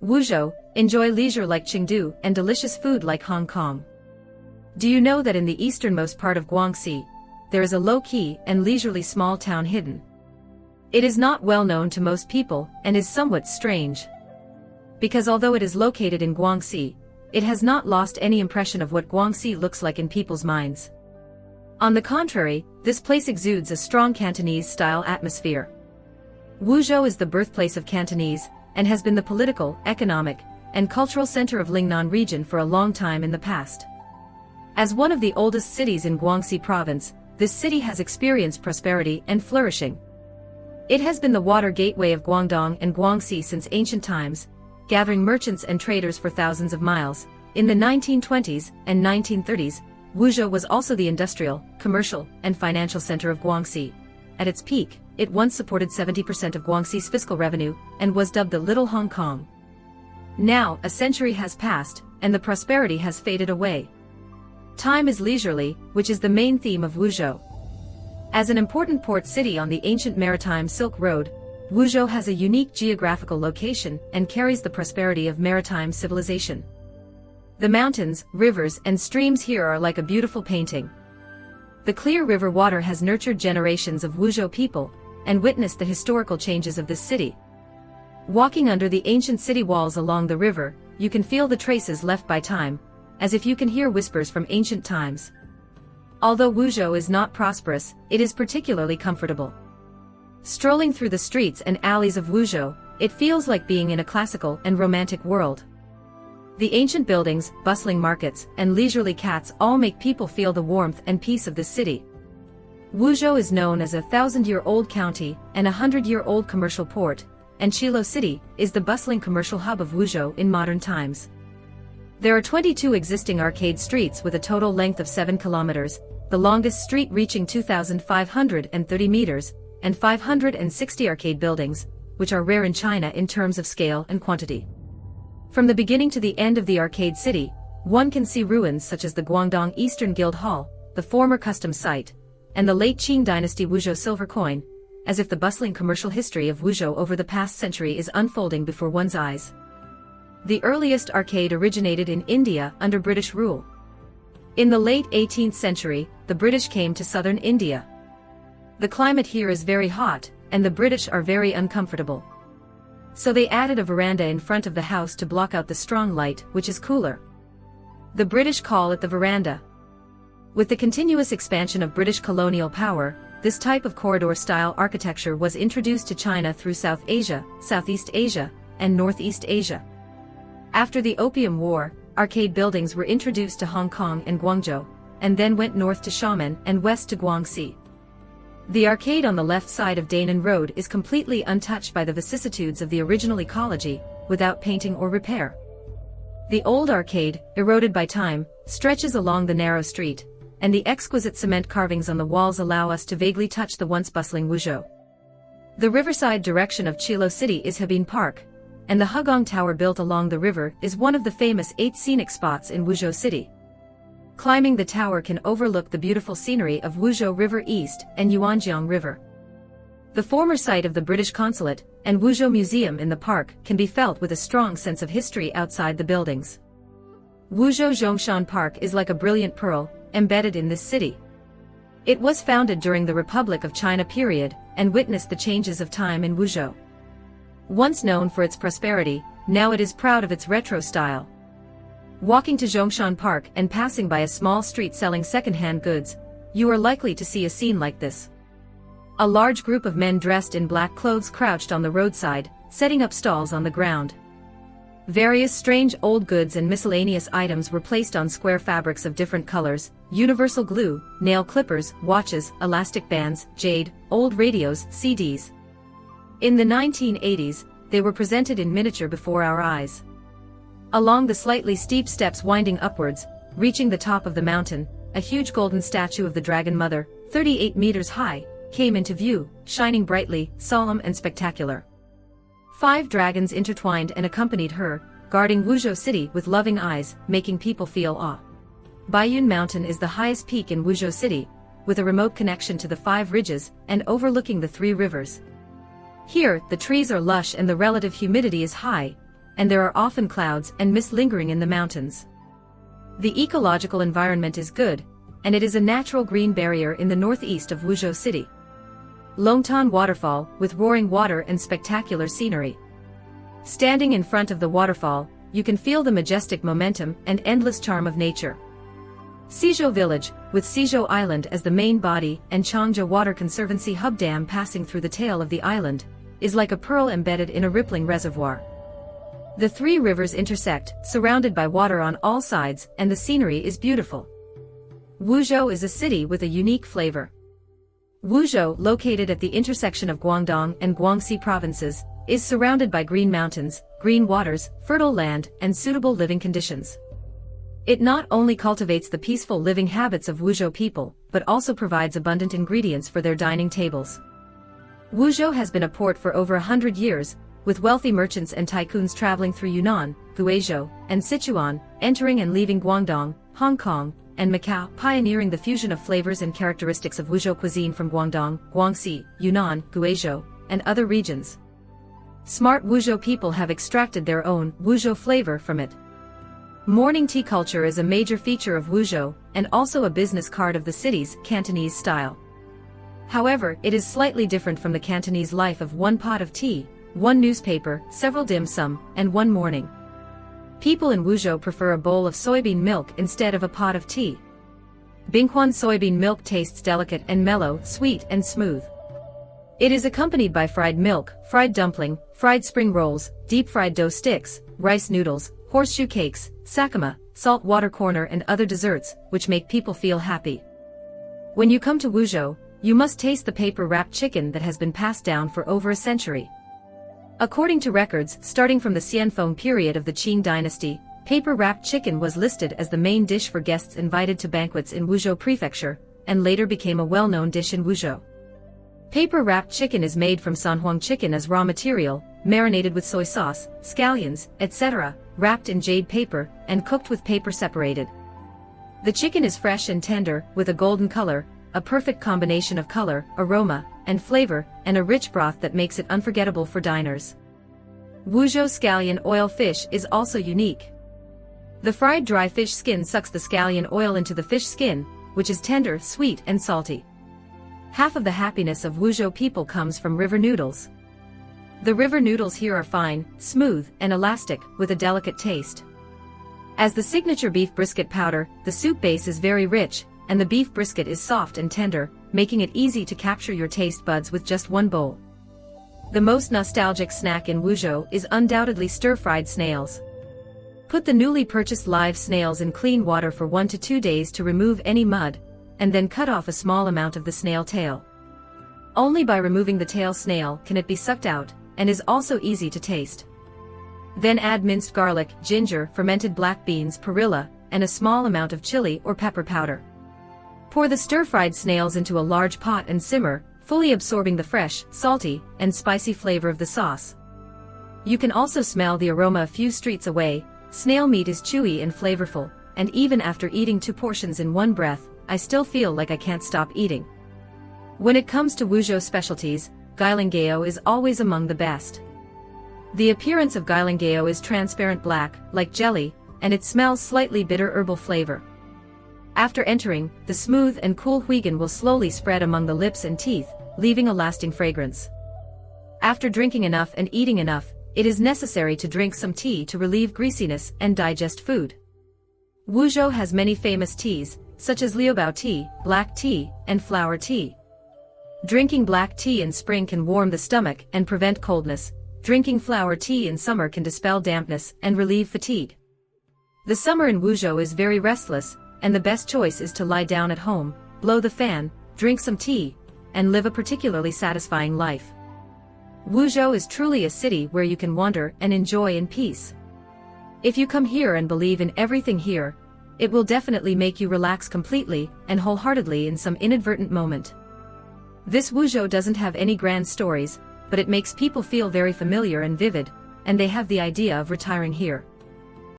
Wuzhou, enjoy leisure like Chengdu and delicious food like Hong Kong. Do you know that in the easternmost part of Guangxi, there is a low-key and leisurely small town hidden? It is not well known to most people and is somewhat strange. Because although it is located in Guangxi, it has not lost any impression of what Guangxi looks like in people's minds. On the contrary, this place exudes a strong Cantonese-style atmosphere. Wuzhou is the birthplace of Cantonese, and has been the political, economic, and cultural center of Lingnan region for a long time in the past. As one of the oldest cities in Guangxi province, this city has experienced prosperity and flourishing. It has been the water gateway of Guangdong and Guangxi since ancient times, gathering merchants and traders for thousands of miles. In the 1920s and 1930s, Wuzhou was also the industrial, commercial, and financial center of Guangxi. At its peak, it once supported 70% of Guangxi's fiscal revenue, and was dubbed the Little Hong Kong. Now, a century has passed, and the prosperity has faded away. Time is leisurely, which is the main theme of Wuzhou. As an important port city on the ancient maritime Silk Road, Wuzhou has a unique geographical location and carries the prosperity of maritime civilization. The mountains, rivers, and streams here are like a beautiful painting. The clear river water has nurtured generations of Wuzhou people, and witnessed the historical changes of this city. Walking under the ancient city walls along the river, you can feel the traces left by time, as if you can hear whispers from ancient times. Although Wuzhou is not prosperous, it is particularly comfortable. Strolling through the streets and alleys of Wuzhou, it feels like being in a classical and romantic world. The ancient buildings, bustling markets, and leisurely cats all make people feel the warmth and peace of this city. Wuzhou is known as a 1,000-year-old county and a 100-year-old commercial port, and Chilo City is the bustling commercial hub of Wuzhou in modern times. There are 22 existing arcade streets with a total length of 7 kilometers, the longest street reaching 2,530 meters, and 560 arcade buildings, which are rare in China in terms of scale and quantity. From the beginning to the end of the arcade city, one can see ruins such as the Guangdong Eastern Guild Hall, the former custom site, and the late Qing dynasty Wuzhou silver coin, as if the bustling commercial history of Wuzhou over the past century is unfolding before one's eyes. The earliest arcade originated in India under British rule. In the late 18th century, the British came to southern India. The climate here is very hot, and the British are very uncomfortable. So they added a veranda in front of the house to block out the strong light, which is cooler. The British call it the veranda. With the continuous expansion of British colonial power, this type of corridor-style architecture was introduced to China through South Asia, Southeast Asia, and Northeast Asia. After the Opium War, arcade buildings were introduced to Hong Kong and Guangzhou, and then went north to Xiamen and west to Guangxi. The arcade on the left side of Dainan Road is completely untouched by the vicissitudes of the original ecology, without painting or repair. The old arcade, eroded by time, stretches along the narrow street, and the exquisite cement carvings on the walls allow us to vaguely touch the once bustling Wuzhou. The riverside direction of Chilo City is Habin Park, and the Hugong Tower built along the river is one of the famous 8 scenic spots in Wuzhou City. Climbing the tower can overlook the beautiful scenery of Wuzhou River East and Yuanjiang River. The former site of the British Consulate and Wuzhou Museum in the park can be felt with a strong sense of history outside the buildings. Wuzhou Zhongshan Park is like a brilliant pearl, embedded in this city. It was founded during the Republic of China period, and witnessed the changes of time in Wuzhou. Once known for its prosperity, now it is proud of its retro style. Walking to Zhongshan Park and passing by a small street selling second-hand goods, you are likely to see a scene like this. A large group of men dressed in black clothes crouched on the roadside, setting up stalls on the ground. Various strange old goods and miscellaneous items were placed on square fabrics of different colors: universal glue, nail clippers, watches, elastic bands, jade, old radios, CDs. In the 1980s, they were presented in miniature before our eyes. Along the slightly steep steps winding upwards, reaching the top of the mountain, a huge golden statue of the Dragon Mother, 38 meters high, came into view, shining brightly, solemn and spectacular. 5 dragons intertwined and accompanied her, guarding Wuzhou City with loving eyes, making people feel awe. Baiyun Mountain is the highest peak in Wuzhou City, with a remote connection to the 5 ridges and overlooking the 3 rivers. Here, the trees are lush and the relative humidity is high, and there are often clouds and mist lingering in the mountains. The ecological environment is good, and it is a natural green barrier in the northeast of Wuzhou city. Longtan Waterfall, with roaring water and spectacular scenery. Standing in front of the waterfall, you can feel the majestic momentum and endless charm of nature. Xizhou Village, with Xizhou Island as the main body and Chengdu Water Conservancy hub dam passing through the tail of the island, is like a pearl embedded in a rippling reservoir. The three rivers intersect, surrounded by water on all sides, and the scenery is beautiful. Wuzhou is a city with a unique flavor. Wuzhou, located at the intersection of Guangdong and Guangxi provinces, is surrounded by green mountains, green waters, fertile land, and suitable living conditions. It not only cultivates the peaceful living habits of Wuzhou people, but also provides abundant ingredients for their dining tables. Wuzhou has been a port for over 100 years, with wealthy merchants and tycoons traveling through Yunnan, Guizhou, and Sichuan, entering and leaving Guangdong, Hong Kong, and Macau, pioneering the fusion of flavors and characteristics of Wuzhou cuisine from Guangdong, Guangxi, Yunnan, Guizhou, and other regions. Smart Wuzhou people have extracted their own Wuzhou flavor from it. Morning tea culture is a major feature of Wuzhou, and also a business card of the city's Cantonese style. However, it is slightly different from the Cantonese life of one pot of tea, one newspaper, several dim sum, and one morning. People in Wuzhou prefer a bowl of soybean milk instead of a pot of tea. Binghuan soybean milk tastes delicate and mellow, sweet and smooth. It is accompanied by fried milk, fried dumpling, fried spring rolls, deep-fried dough sticks, rice noodles, horseshoe cakes, sakama, salt water corner and other desserts, which make people feel happy. When you come to Wuzhou, you must taste the paper-wrapped chicken that has been passed down for over a century. According to records, starting from the Xianfeng period of the Qing dynasty, paper-wrapped chicken was listed as the main dish for guests invited to banquets in Wuzhou Prefecture, and later became a well-known dish in Wuzhou. Paper-wrapped chicken is made from Sanhuang chicken as raw material, marinated with soy sauce, scallions, etc., wrapped in jade paper, and cooked with paper separated. The chicken is fresh and tender, with a golden color, a perfect combination of color, aroma, and flavor, and a rich broth that makes it unforgettable for diners. Wuzhou scallion oil fish is also unique. The fried dry fish skin sucks the scallion oil into the fish skin, which is tender, sweet, and salty. Half of the happiness of Wuzhou people comes from river noodles. The river noodles here are fine, smooth, and elastic, with a delicate taste. As the signature beef brisket powder, the soup base is very rich, and the beef brisket is soft and tender, making it easy to capture your taste buds with just one bowl. The most nostalgic snack in Wuzhou is undoubtedly stir-fried snails. Put the newly purchased live snails in clean water for 1 to 2 days to remove any mud, and then cut off a small amount of the snail tail. Only by removing the tail snail can it be sucked out, and is also easy to taste. Then add minced garlic, ginger, fermented black beans, perilla, and a small amount of chili or pepper powder. Pour the stir-fried snails into a large pot and simmer, fully absorbing the fresh, salty, and spicy flavor of the sauce. You can also smell the aroma a few streets away. Snail meat is chewy and flavorful, and even after eating 2 portions in one breath, I still feel like I can't stop eating. When it comes to Wuzhou specialties, gailangao is always among the best. The appearance of gailangao is transparent black, like jelly, and it smells slightly bitter herbal flavor. After entering, the smooth and cool huigan will slowly spread among the lips and teeth, leaving a lasting fragrance. After drinking enough and eating enough, it is necessary to drink some tea to relieve greasiness and digest food. Wuzhou has many famous teas, such as liubao tea, black tea, and flower tea. Drinking black tea in spring can warm the stomach and prevent coldness. Drinking flower tea in summer can dispel dampness and relieve fatigue. The summer in Wuzhou is very restless, and the best choice is to lie down at home, blow the fan, drink some tea, and live a particularly satisfying life. Wuzhou is truly a city where you can wander and enjoy in peace. If you come here and believe in everything here, it will definitely make you relax completely and wholeheartedly in some inadvertent moment. This Wuzhou doesn't have any grand stories, but it makes people feel very familiar and vivid, and they have the idea of retiring here.